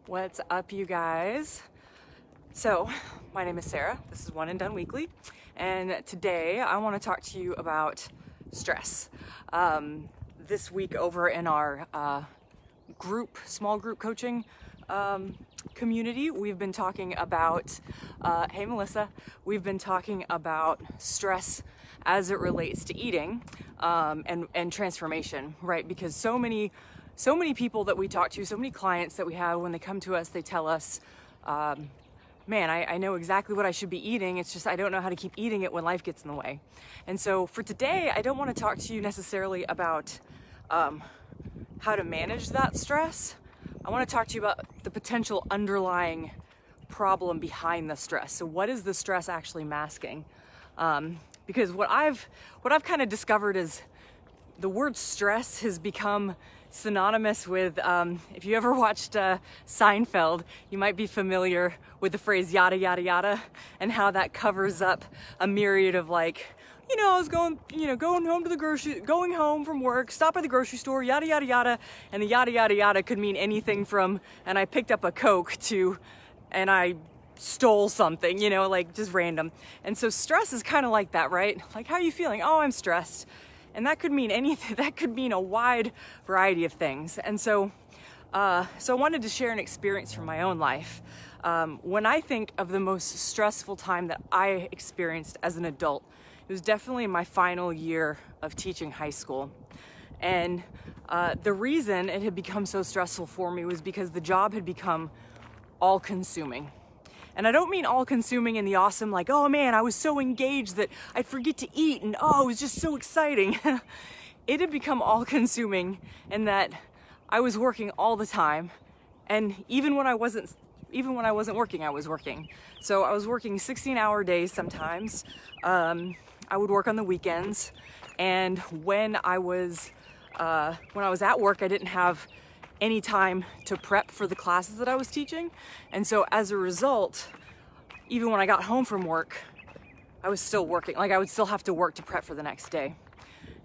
What's up, you guys? So, my name is Sarah. This is One and Done Weekly, and today I want to talk to you about stress. This week, over in our small group coaching community, we've been talking about, hey Melissa, we've been talking about stress as it relates to eating and transformation, right? Because so many people that we talk to, so many clients that we have, when they come to us, they tell us, man, I know exactly what I should be eating. It's just I don't know how to keep eating it when life gets in the way. And so for today, I don't want to talk to you necessarily about how to manage that stress. I want to talk to you about the potential underlying problem behind the stress. So what is the stress actually masking? Because what I've kind of discovered is the word stress has become synonymous with, if you ever watched Seinfeld, you might be familiar with the phrase yada, yada, yada, and how that covers up a myriad of I was going home from work, stop at the grocery store, yada, yada, yada. And the yada, yada, yada could mean anything from, and I picked up a Coke to, and I stole something, just random. And so stress is kind of like that, right? Like, how are you feeling? Oh, I'm stressed. And that could mean anything. That could mean a wide variety of things. And so I wanted to share an experience from my own life. When I think of the most stressful time that I experienced as an adult, it was definitely my final year of teaching high school. And the reason it had become so stressful for me was because the job had become all-consuming. And I don't mean all-consuming in the awesome, like, oh man, I was so engaged that I'd forget to eat, and oh, it was just so exciting. It had become all-consuming in that I was working all the time, and even when I wasn't working, I was working. So I was working 16-hour days sometimes. I would work on the weekends, and when I was at work, I didn't have any time to prep for the classes that I was teaching. And so as a result, even when I got home from work, I was still working. Like, I would still have to work to prep for the next day.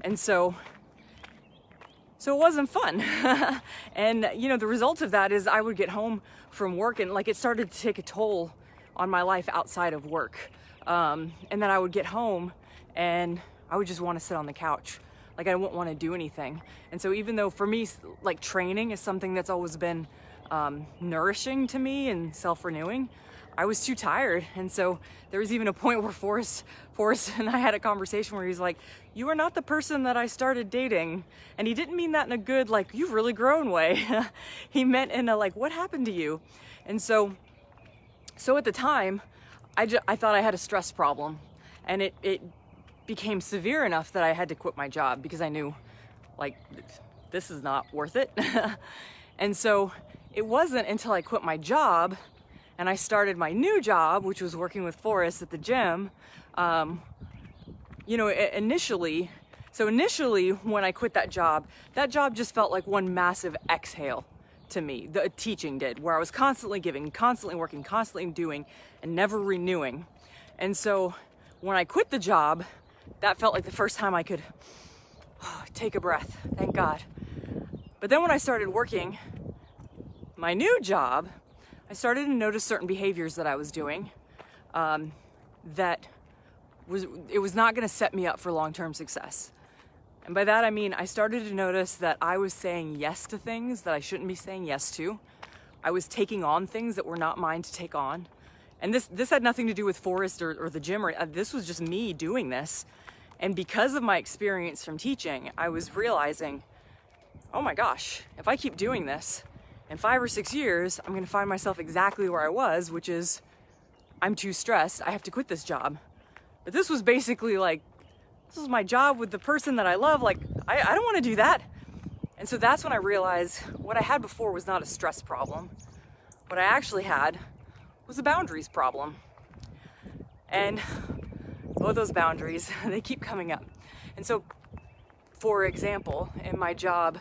And so it wasn't fun. And the result of that is I would get home from work and it started to take a toll on my life outside of work. And then I would get home and I would just want to sit on the couch. Like, I wouldn't want to do anything. And so even though for me, training is something that's always been nourishing to me and self-renewing, I was too tired. And so there was even a point where Forrest and I had a conversation where he's like, you are not the person that I started dating. And he didn't mean that in a good, you've really grown way. He meant in a, what happened to you? And so at the time, I thought I had a stress problem. And it became severe enough that I had to quit my job because I knew, this is not worth it. And so it wasn't until I quit my job and I started my new job, which was working with Forrest at the gym, initially when I quit that job just felt like one massive exhale to me. The teaching did, where I was constantly giving, constantly working, constantly doing, and never renewing. And so when I quit the job, that felt like the first time I could take a breath, thank God. But then when I started working my new job, I started to notice certain behaviors that I was doing that was not going to set me up for long-term success. And by that I mean I started to notice that I was saying yes to things that I shouldn't be saying yes to. I was taking on things that were not mine to take on. And this had nothing to do with Forrest or the gym, this was just me doing this. And because of my experience from teaching, I was realizing, oh my gosh, if I keep doing this, in 5 or 6 years, I'm gonna find myself exactly where I was, which is, I'm too stressed, I have to quit this job. But this was basically this was my job with the person that I love, I don't wanna do that. And so that's when I realized what I had before was not a stress problem. What I actually had was a boundaries problem. And those boundaries, they keep coming up. And so, for example, in my job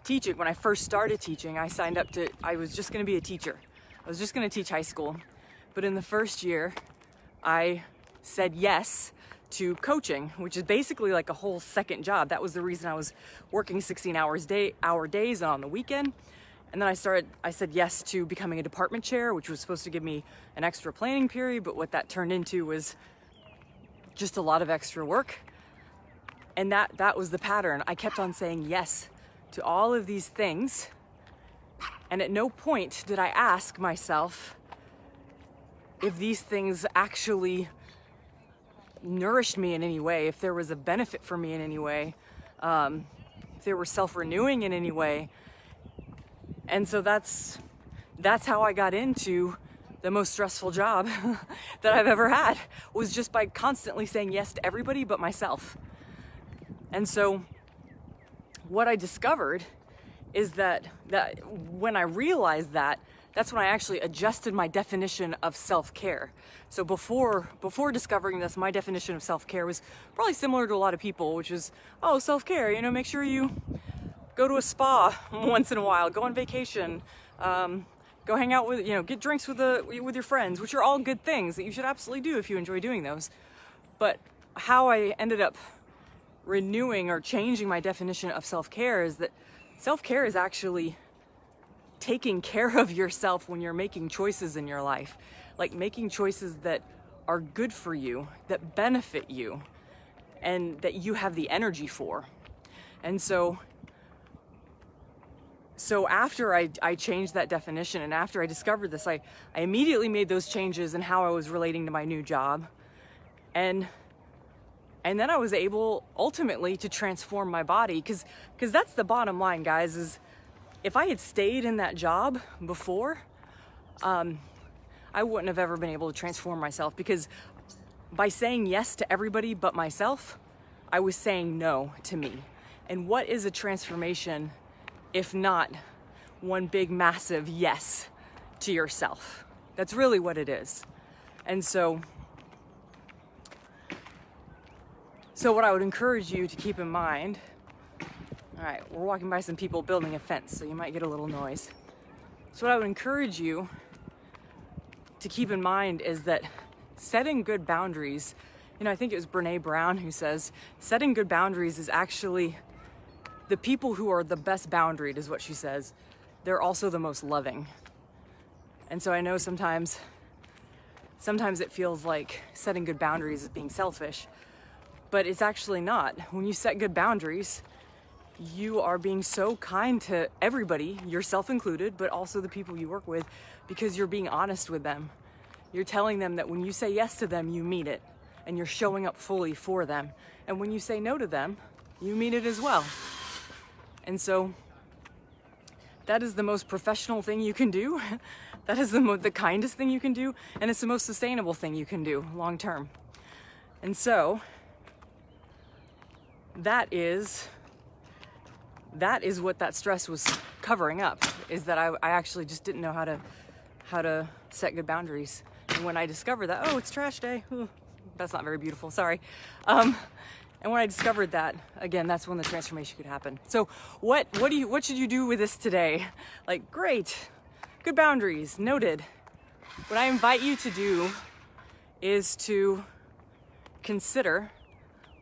teaching, when I first started teaching, I was just gonna be a teacher. I was just gonna teach high school. But in the first year, I said yes to coaching, which is basically a whole second job. That was the reason I was working 16 hour days on the weekend. And then I said yes to becoming a department chair, which was supposed to give me an extra planning period, but what that turned into was just a lot of extra work. And that was the pattern. I kept on saying yes to all of these things. And at no point did I ask myself if these things actually nourished me in any way, if there was a benefit for me in any way, if they were self-renewing in any way. And so that's how I got into the most stressful job that I've ever had, was just by constantly saying yes to everybody but myself. And so what I discovered is that when I realized that, that's when I actually adjusted my definition of self-care. So before discovering this, my definition of self-care was probably similar to a lot of people, which is, oh, self-care, you know, make sure you go to a spa once in a while, go on vacation, go hang out with, you know, get drinks with your friends, which are all good things that you should absolutely do if you enjoy doing those. But how I ended up renewing or changing my definition of self-care is that self-care is actually taking care of yourself when you're making choices in your life, like making choices that are good for you, that benefit you, and that you have the energy for. And so after I changed that definition, and after I discovered this, I immediately made those changes in how I was relating to my new job. And then I was able ultimately to transform my body, because that's the bottom line, guys, is if I had stayed in that job before, I wouldn't have ever been able to transform myself, because by saying yes to everybody but myself, I was saying no to me. And what is a transformation if not one big massive yes to yourself? That's really what it is. And so what I would encourage you to keep in mind, all right, we're walking by some people building a fence, so you might get a little noise. So what I would encourage you to keep in mind is that setting good boundaries, you know, I think it was Brene Brown who says, setting good boundaries is actually the people who are the best boundaried, is what she says. They're also the most loving. And so I know sometimes it feels like setting good boundaries is being selfish, but it's actually not. When you set good boundaries, you are being so kind to everybody, yourself included, but also the people you work with, because you're being honest with them. You're telling them that when you say yes to them, you mean it, and you're showing up fully for them. And when you say no to them, you mean it as well. And so that is the most professional thing you can do. That is the kindest thing you can do, and it's the most sustainable thing you can do long term. And so that is what that stress was covering up, is that I actually just didn't know how to set good boundaries. And when I discovered that, oh, it's trash day. Ooh, that's not very beautiful, sorry. And when I discovered that, again, that's when the transformation could happen. So what should you do with this today? Like, great, good boundaries, noted. What I invite you to do is to consider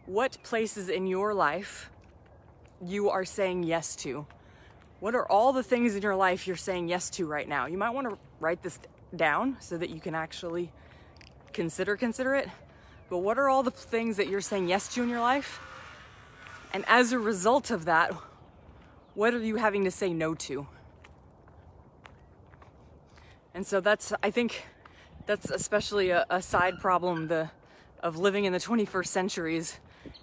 what places in your life you are saying yes to. What are all the things in your life you're saying yes to right now? You might want to write this down so that you can actually consider it. But what are all the things that you're saying yes to in your life? And as a result of that, what are you having to say no to? And so I think that's especially a side problem of living in the 21st century.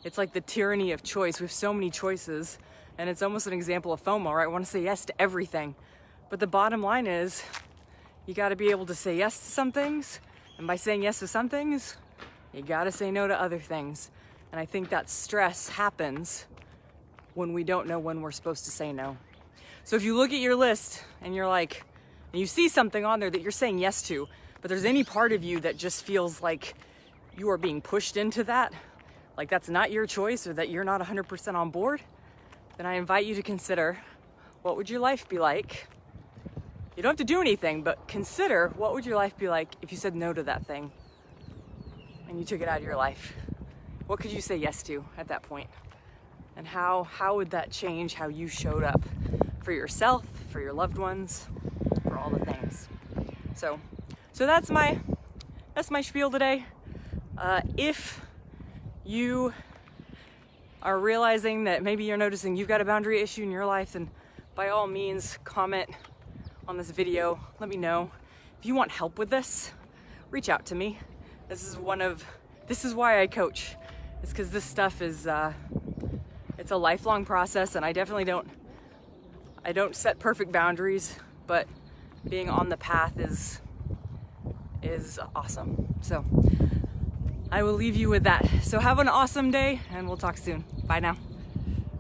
It's like the tyranny of choice. We have so many choices, and it's almost an example of FOMO, right? I want to say yes to everything. But the bottom line is, you got to be able to say yes to some things, and by saying yes to some things, you got to say no to other things. And I think that stress happens when we don't know when we're supposed to say no. So if you look at your list and you're like, and you see something on there that you're saying yes to, but there's any part of you that just feels like you are being pushed into that, like that's not your choice, or that you're not 100% on board, then I invite you to consider, what would your life be like? You don't have to do anything, but consider, what would your life be like if you said no to that thing and you took it out of your life? What could you say yes to at that point? And how would that change how you showed up for for yourself, for your loved ones, for all the things. So that's my spiel today. If you are realizing that maybe you're noticing you've got a boundary issue in your life, then by all means comment on this video. Let me know. If you want help with this, reach out to me. This is why I coach. It's because this stuff is it's a lifelong process, and I definitely don't set perfect boundaries, but being on the path is awesome. So I will leave you with that. So have an awesome day, and we'll talk soon. Bye now.